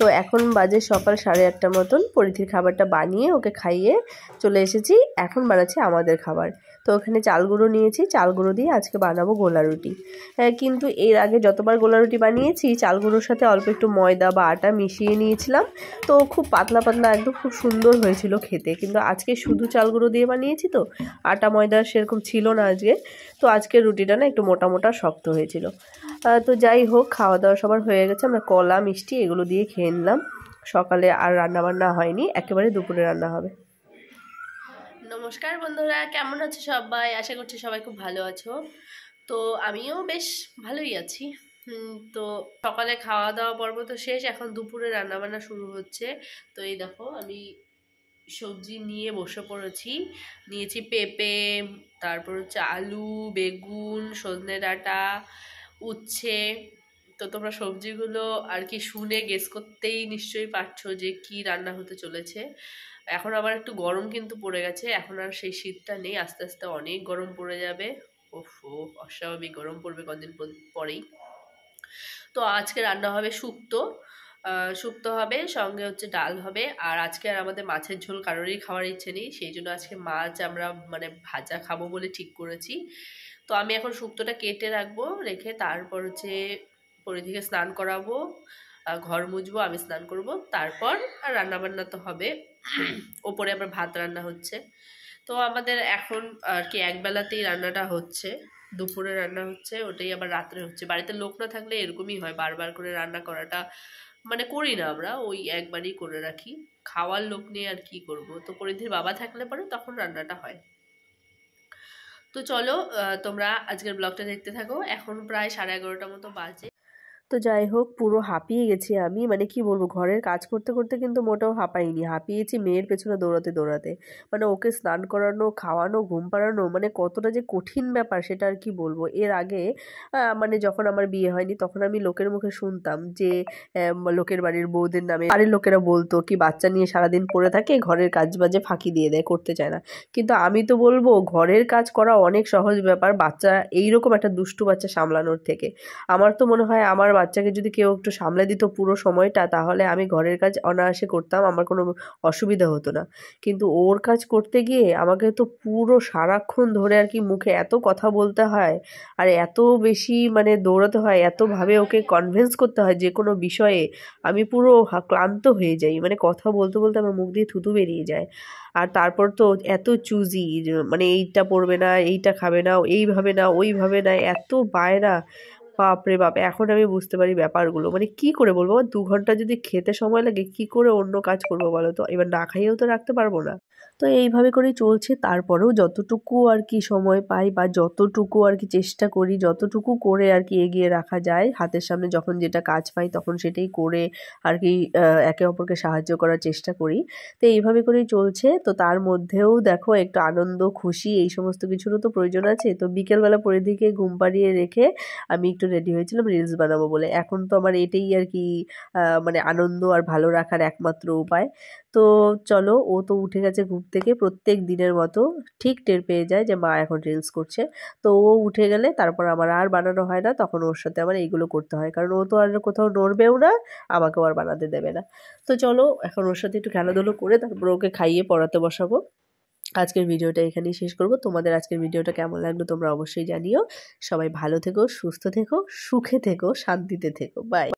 তো এখন বাজে সকাল 8:30 মতন। পরিধির খাবারটা বানিয়ে ওকে খাইয়ে চলে এসেছি। এখন বানাচ্ছি আমাদের খাবার। তো ওখানে চাল গুঁড়ো নিয়েছি, চাল গুঁড়ো দিয়ে আজকে বানাবো গোলা রুটি। কিন্তু এর আগে যতবার গোলা রুটি বানিয়েছি চাল গুঁড়োর সাথে অল্প একটু ময়দা বা আটা মিশিয়ে নিয়েছিলাম, তো খুব পাতলা পাতলা একদম খুব সুন্দর হয়েছিল খেতে। কিন্তু আজকে শুধু চাল গুঁড়ো দিয়ে বানিয়েছি, তো আটা ময়দা সেরকম ছিল না আজকে। তো আজকের রুটিটা না একটু মোটা মোটা শক্ত হয়েছিল। তো যাই হোক, খাওয়া দাওয়া সবার হয়ে গেছে। আমরা কলা মিষ্টি এগুলো দিয়ে খেয়ে নিলাম। সকালে আর রান্না বান্না হয়নি, একেবারে দুপুরে রান্না হবে। নমস্কার বন্ধুরা, কেমন আছো সবাই? আশা করছি সবাই খুব ভালো আছো। তো আমিও বেশ ভালোই আছি। তো সকালে খাওয়া দাওয়া পর্ব তো শেষ, এখন দুপুরে রান্না বান্না শুরু হচ্ছে। তো এই দেখো আমি সবজি নিয়ে বসে পড়েছি। নিয়েছি পেঁপে, তারপর হচ্ছে আলু, বেগুন, সজনে ডাঁটা, উচ্ছে। তো তোমরা সবজিগুলো আর কি শুনে গেস করতেই নিশ্চয়ই পারছো যে কি রান্না হতে চলেছে। এখন আবার একটু গরম কিন্তু পড়ে গেছে, এখন আর সেই শীতটা নেই, আস্তে আস্তে অনেক গরম পড়ে যাবে। ওফো, অস্বাভাবিক গরম পড়বে কদিন পরেই। তো আজকে রান্না হবে শুক্তো। শুক্তো হবে, সঙ্গে হচ্ছে ডাল হবে। আর আজকে আর আমাদের মাছের ঝোল কারোরই খাওয়ার ইচ্ছে নেই, সেই জন্য আজকে মাছ আমরা মানে ভাজা খাবো বলে ঠিক করেছি। তো আমি এখন শুক্তোটা কেটে রাখবো, রেখে তারপর হচ্ছে পরিধিকে স্নান করাবো, ঘর মুছবো, আমি স্নান করব, তারপর আর রান্নাবান্না তো হবে। ওপরে আবার ভাত রান্না হচ্ছে। তো আমাদের এখন আর কি একবেলাতেই রান্নাটা হচ্ছে, দুপুরে রান্না হচ্ছে, ওটাই আবার রাত্রে হচ্ছে। বাড়িতে লোক না থাকলে এরকমই হয়, বারবার করে রান্না করাটা মানে করি না আমরা, ওই একবারই করে রাখি। খাওয়ার লোক নিয়ে আর কি করব। তো পরিধির বাবা থাকলে পরে তখন রান্নাটা হয়। তো চলো তোমরা আজকের ব্লগটা দেখতে থাকো। এখন প্রায় 11:30 মতো বাজে। তো যাই হোক, পুরো হাঁপিয়ে গেছি আমি, মানে কি বলবো, ঘরের কাজ করতে করতে কিন্তু মোটেও হাঁপাইনি, হাঁপিয়েছি মেয়ের পেছনে দৌড়াতে দৌড়াতে। মানে ওকে স্নান করানো, খাওয়ানো, ঘুম পাড়ানো, মানে কতটা যে কঠিন ব্যাপার সেটা আর কি বলবো। এর আগে মানে যখন আমার বিয়ে হয়নি তখন আমি লোকের মুখে শুনতাম যে লোকের বাড়ির বউদের নামে বাড়ির লোকেরা বলতো কি বাচ্চা নিয়ে সারাদিন পড়ে থাকে, ঘরের কাজ বাজে ফাঁকি দিয়ে দেয়, করতে চায় না। কিন্তু আমি তো বলবো ঘরের কাজ করা অনেক সহজ ব্যাপার, বাচ্চা এইরকম একটা দুষ্টু বাচ্চা সামলানোর থেকে। আমার তো মনে হয় আমার বাচ্চাকে যদি কেউ একটু সামলে দিত পুরো সময়টা, তাহলে আমি ঘরের কাজ অনায়াসে করতাম, আমার কোনো অসুবিধা হতো না। কিন্তু ওর কাজ করতে গিয়ে আমাকে তো পুরো সারাক্ষণ ধরে আর কি মুখে এত কথা বলতে হয়, আর এত বেশি মানে দৌড়াতে হয়, এতভাবে ওকে কনভিন্স করতে হয় যে কোনো বিষয়ে, আমি পুরো ক্লান্ত হয়ে যাই। মানে কথা বলতে বলতে আমার মুখ দিয়ে থুতু বেরিয়ে যায়। আর তারপর তো এত চুজি, মানে এইটা পড়বে না, এইটা খাবে না, এইভাবে না, ওইভাবে না, এত বায়না, বাপরে বাপ! এখন আমি বুঝতে পারি ব্যাপারগুলো। মানে কি করে বলবো, 2 ঘন্টা যদি খেতে সময় লাগে, কি করে অন্য কাজ করবো বলো তো? এবার না খাইয়েও তো রাখতে পারবো না। তো এইভাবে করেই চলছে। তারপরেও যতটুকু আর কি সময় পাই বা যতটুকু আর কি চেষ্টা করি, যতটুকু করে আর কি এগিয়ে রাখা যায়, হাতের সামনে যখন যেটা কাজ পাই তখন সেটাই করে আর কি একে অপরকে সাহায্য করার চেষ্টা করি। তো এইভাবে করেই চলছে। তো তার মধ্যেও দেখো একটু আনন্দ, খুশি এই সমস্ত কিছুরও তো প্রয়োজন আছে। তো বিকেলবেলা পরিধিকে ঘুম পাড়িয়ে রেখে আমি একটু রেডি হয়েছিলাম রিলস বানাবো বলে। এখন তো আমার এটাই আর কি মানে আনন্দ আর ভালো রাখার একমাত্র উপায়। তো চলো, ও তো উঠে গেছে ঘুম থেকে, প্রত্যেক দিনের মতো ঠিক টের পেয়ে যায় যে মা এখন রিলস করছে। তো ও উঠে গেলে তারপর আমার আর বানানো হয় না, তখন ওর সাথে আমার এইগুলো করতে হয়, কারণ ও তো আর কোথাও নড়বেও না, আমাকেও আর বানাতে দেবে না। তো চলো এখন ওর সাথে একটু খেলাধুলো করে তারপর ওকে খাইয়ে পড়াতে বসাবো। আজকের ভিডিওটা এখানেই শেষ করব। তোমাদের আজকের ভিডিওটা কেমন লাগলো তোমরা অবশ্যই জানিও। সবাই ভালো থেকো, সুস্থ থেকো, সুখে থেকো, শান্তিতে থেকো। বাই।